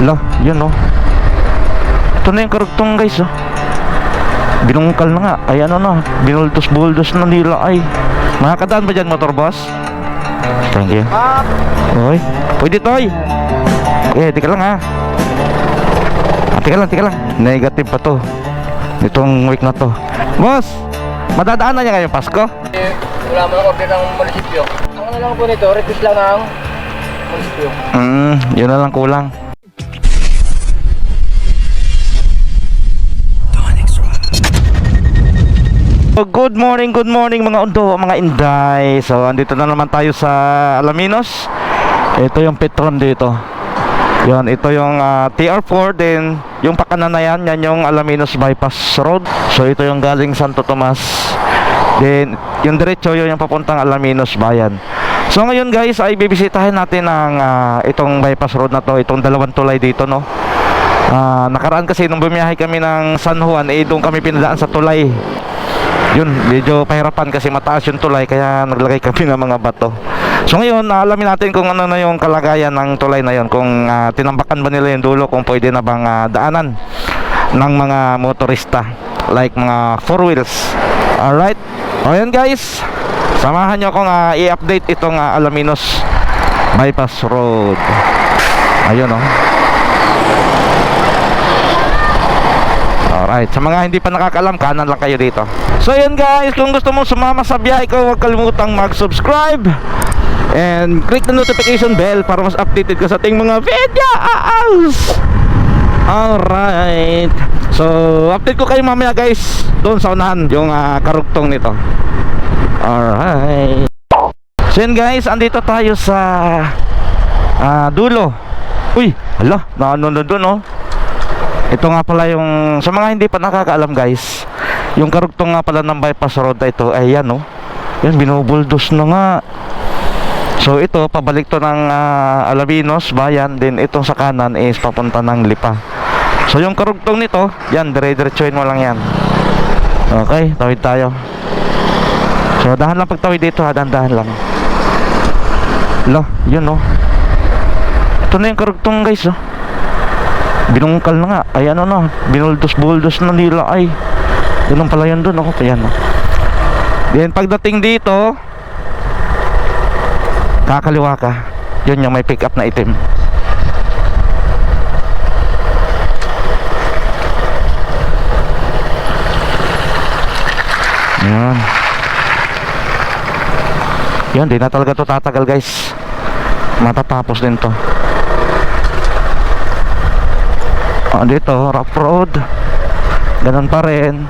Lo, yun oh. Ito na yung karugtong guys oh. Binungkal na nga. Ay ano na, binuldos-buldos na nila ay. Makakadaan ba dyan motor boss? Thank you. Oy, pwede toy. Eh, tika lang ha. Tika lang. Negative pa to itong week na to. Boss, madadaanan niya ngayong Pasko? Eh, wala mo ng order ng munisipyo. Ang ano lang po nito, request lang ng munisipyo. Yun na lang kulang. So, good morning mga undo, mga inday. So, andito na naman tayo sa Alaminos. Ito yung Petron dito. Yan, ito yung TR4 din. Yung pakanan na yan yung Alaminos Bypass Road. So, ito yung galing Santo Tomas. Then, yung diretso yun yung papuntang Alaminos Bayan. So, ngayon guys, ay bibisitahin natin ang itong bypass road na to. Itong dalawang tulay dito, no? Nakaraan kasi nung bumiyahe kami ng San Juan, doon kami pinadaan sa tulay. Yun, medyo pahirapan kasi mataas yung tulay, kaya naglagay kami ng mga bato. So ngayon, alamin natin kung ano na yung kalagayan ng tulay na yun, kung tinambakan ba nila yung dulo, kung pwede na bang daanan ng mga motorista, like mga 4 wheels. Alright, o yan guys, samahan nyo akong i-update itong Alaminos Bypass Road. Ayun oh. Alright, sa mga hindi pa nakakaalam, kanan lang kayo dito. So yun guys, kung gusto mo sumama sa biyahe ko, huwag kalimutang mag-subscribe and click the notification bell para mas updated ka sa ating mga videos. Alright, so update ko kayo mamaya guys, doon sa unahan, yung karugtong nito. Alright, so yun guys, andito tayo sa dulo. Uy, hala, naano na doon oh. Ito nga pala yung, sa mga hindi pa nakakaalam guys, yung karugtong nga pala ng bypass road na ito ay yan oh. Yan, binubuldos na nga. So ito, pabalik to ng Alaminos Bayan. Din itong sa kanan is papunta ng Lipa. So yung karugtong nito, yan, dire-diretsuin mo lang yan. Okay, tawid tayo. So dahan lang pagtawid dito ha, dahan lang. Lo, yun oh. Ito na yung karugtong guys oh. Binungkal na nga. Ay ano na, binuldos-buldos na nila ay. Yun pala yun dun. Ayan o. Then pagdating dito, kakaliwa ka. Yun yung may pick up na itim. Yan. Yun, di na talaga to tatagal guys. Matatapos din to. Dito, rough road. Ganun pa rin.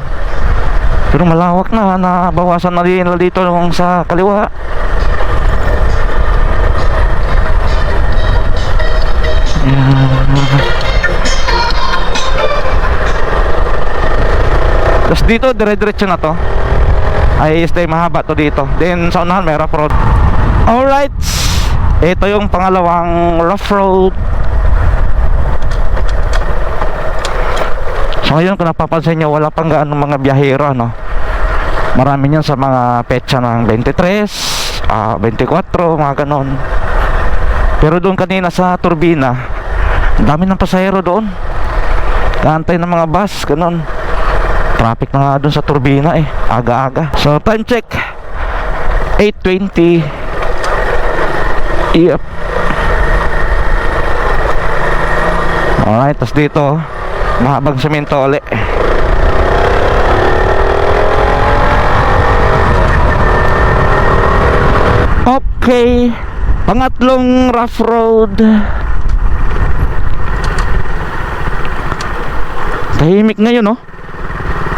Pero malawak na, nabawasan na din dito yung sa kaliwa. Tapos dito, dire-diretso na to. Ay, stay mahaba to dito. Then sa unahan may rough road. Alright, ito yung pangalawang rough road. So ngayon kung napapansin nyo, wala pang gaano mga biyahero no? Marami yan sa mga petsa ng 23, 24, mga ganon. Pero doon kanina sa turbina, dami ng pasahero doon. Kaantay ng mga bus, ganon. Traffic na nga doon sa turbina eh, aga-aga. So time check 8:20. Yep. Alright, tas dito mahabang semento ulit. Okay, pangatlong rough road. Tahimik ngayon no.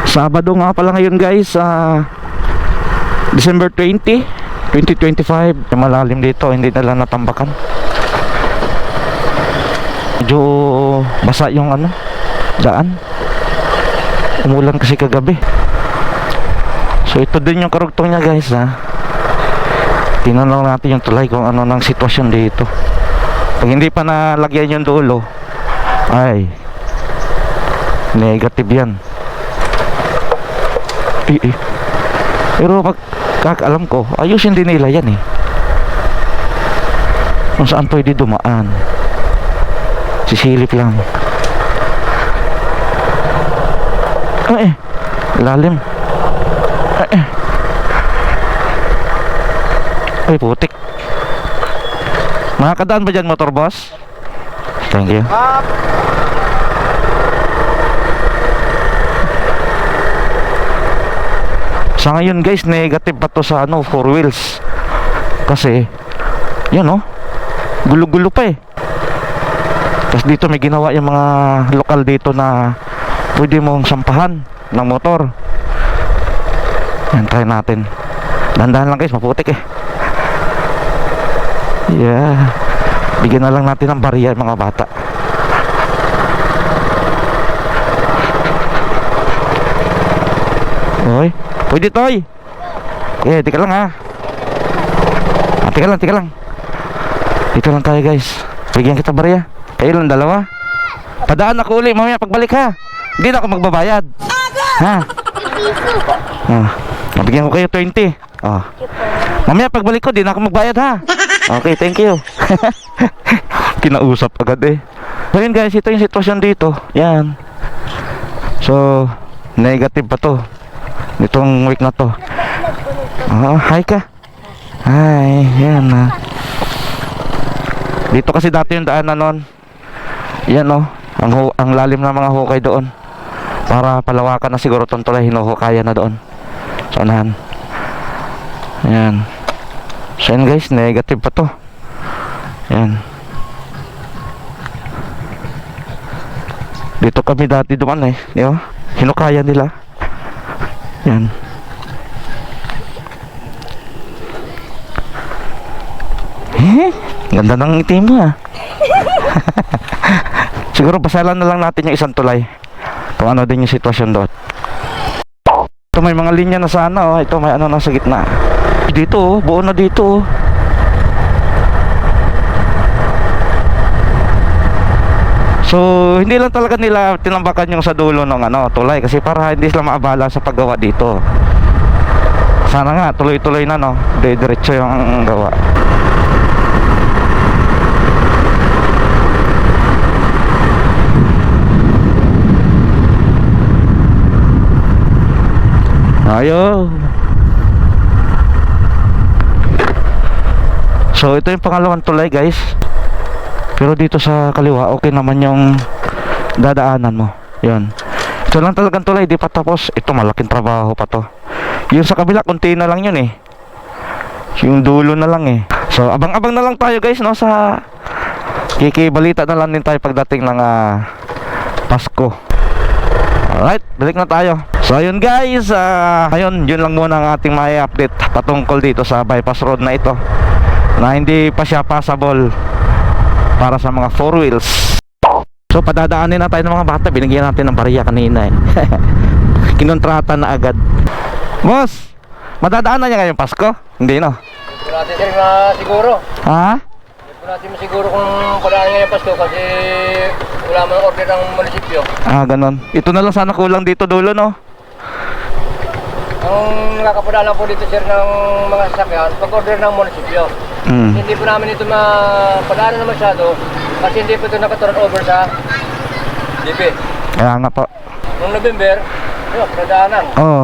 Sabado nga pala ngayon guys, December 20, 2025. Malalim dito, hindi na lang natambakan. Medyo basa yung daan. Umulan kasi kagabi. So ito din yung karugtong niya guys tingnan lang natin yung tulay kung ano ng sitwasyon dito. Pag hindi pa nalagyan yung dulo, ay negative yan. Pero pag kakaalam ko, ayusin din nila yan kung saan pwede dumaan. Silip lang. Ay, lalim. Ay, putik. Makakadaan ba dyan, motor boss? Thank you. Sa ngayon guys, negative pa to sa ano, 4 wheels. Kasi, yan oh, gulo-gulo pa eh. Tapos dito may ginawa yung mga lokal dito na pwede mong sampahan ng motor. Yan, try natin. Dahan-dahan lang guys, maputik eh. Yeah. Bigyan na lang natin ng bariya mga bata. Oy, pwede toy. Eh, tika lang ha. Tika lang. Dito lang tayo guys. Bigyan kita bariya. Kayo lang dalawa. Padaan ako uli mamaya pagbalik ha. Hindi na ako magbabayad. Ha? Mabigyan ko kayo 20. Oh. Mamaya pagbalik ko, di na ako magbayad ha. Okay, thank you. Kinausap agad eh. So yun guys, ito yung sitwasyon dito. Yan. So, negative pa to nitong week na to. Oh, hi ka. Hi, yan na. Dito kasi dati yung daanan nun. Yan oh, ang lalim ng mga hukay doon. Para palawakan na siguro itong tulay, hinuhukaya na doon. So, unahan. Yan. So yan guys, negative pa to. Yan. Dito kami dati duman eh. Di ba? Hinukaya nila. Yan. Ganda ng ngiti mo ah. Siguro pasalan na lang natin yung isang tulay. Kung ano din yung sitwasyon doon. Ito may mga linya na sana oh. Ito may ano na sa gitna. Dito oh, buo na dito oh. So, hindi lang talaga nila tinambakan yung sa dulo ng ano, tulay kasi para hindi sila maabala sa paggawa dito. Sana nga tuloy-tuloy na no, diretso yung gawa. Ayo. So ito yung pangalawang tulay guys. Pero dito sa kaliwa okay naman yung dadaanan mo. Yan. Ito lang talagang tulay, di pa tapos. Ito malaking trabaho pa to. Yung sa kabila konti na lang yun eh. Yung dulo na lang eh. So abang-abang na lang tayo guys no, sa kikibalita na lang din tayo pagdating ng Pasko. Alright, balik na tayo. So ayun guys, ayun, yun lang muna ang ating may update patungkol dito sa bypass road na ito, na hindi pa siya passable para sa mga 4 wheels. So padadaanin na tayo ng mga bata. Binigyan natin ng bariya kanina eh. Kinontrata na agad. Boss, madadaan na niya ngayong Pasko? Hindi no? Hindi ko natin sir na siguro. Ha? Hindi ko natin masiguro kung padaan ngayong Pasko kasi wala man order ng munisipyo. Ah, ganon. Ito na lang sana kulang dito dulo no? Ang nakakapadala po dito sir ng mga sasakyan, pag-order ng munisipyo. Hindi po namin ito mapadaanan na masyado kasi hindi po ito nakaturn over sa DP. Kaya nga po. Noong November, yun, padaanan. Oo,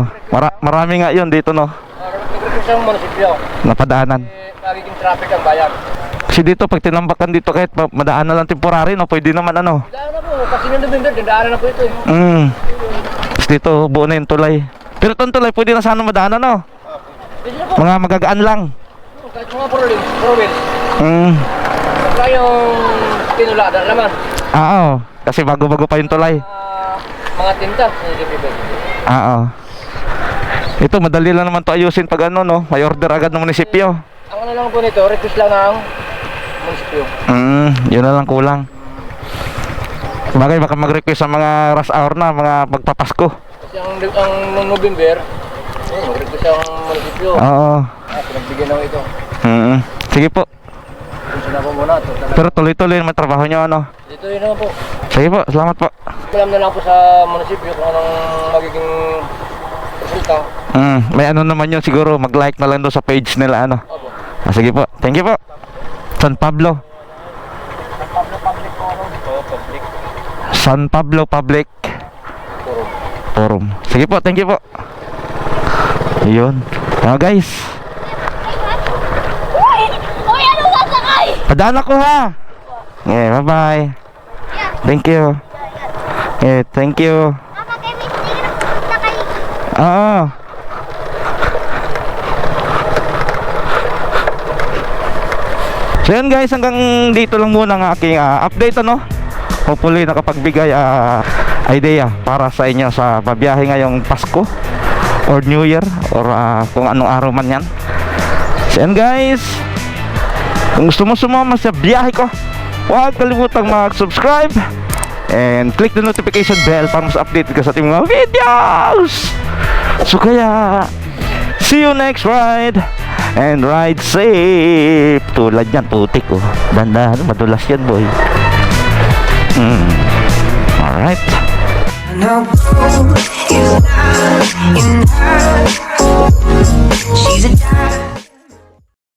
marami nga yun dito no? Nag-request ang munisipyo. Napadaanan. Nagiging traffic ang bayan. Kasi dito pag tinambakan dito kahit madaan na lang temporary no, pwede naman ano. Daan na po, kasi noong November, daan na po ito eh. Tapos dito buo na yung tulay. Pero itong tulay pwede na sana madaanan no? Pwede na po. Mga magagaan lang. Kahit mga province. Saka yung tinulada naman. Oo, kasi bago-bago pa yung tulay. Mga tinta, hindi pwede. Oo. Ito madali lang naman to ayusin pag ano no, may order agad ng munisipyo. Ang ano lang po nito, request lang ng munisipyo. Yun na lang kulang. Bagay baka mag-request sa mga rush hour na, mga pagpapasko. Kasi ang November, mag-request ang munisipyo. Oo. Pinagbigyan ng ito. Sige po. Gusto na po muna. Pero tuloy-tuloy naman trabaho nyo ano. Dito yun naman po. Sige po, salamat po. Alam na lang po sa munisipyo kung anong magiging resulta. May ano naman yun siguro, mag-like na lang doon sa page nila ano. Opo. Sige po, thank you po. San Pablo. Public po ano? San Pablo Public Forum. Sige po, thank you po. Ayun. Mga guys, Uy, ano sasakay? padaan ako ha. Yeah, bye-bye. Thank you. Yeah, thank you. Mama, kayo may sige na sasakay. Oo. So yun guys, hanggang dito lang muna ang aking update, ano. Hopefully nakapagbigay idea para sa inyo sa babiyahe ngayong Pasko or New Year or kung anong araw man yan. So yun guys, kung gusto mo sumama sa biyahe ko, huwag kalimutang mag-subscribe and click the notification bell para mas update ka sa ating mga videos. So kaya, see you next ride and ride safe. Tulad yan, putik oh. Dandahan, madulas yan boy. Alright. Now,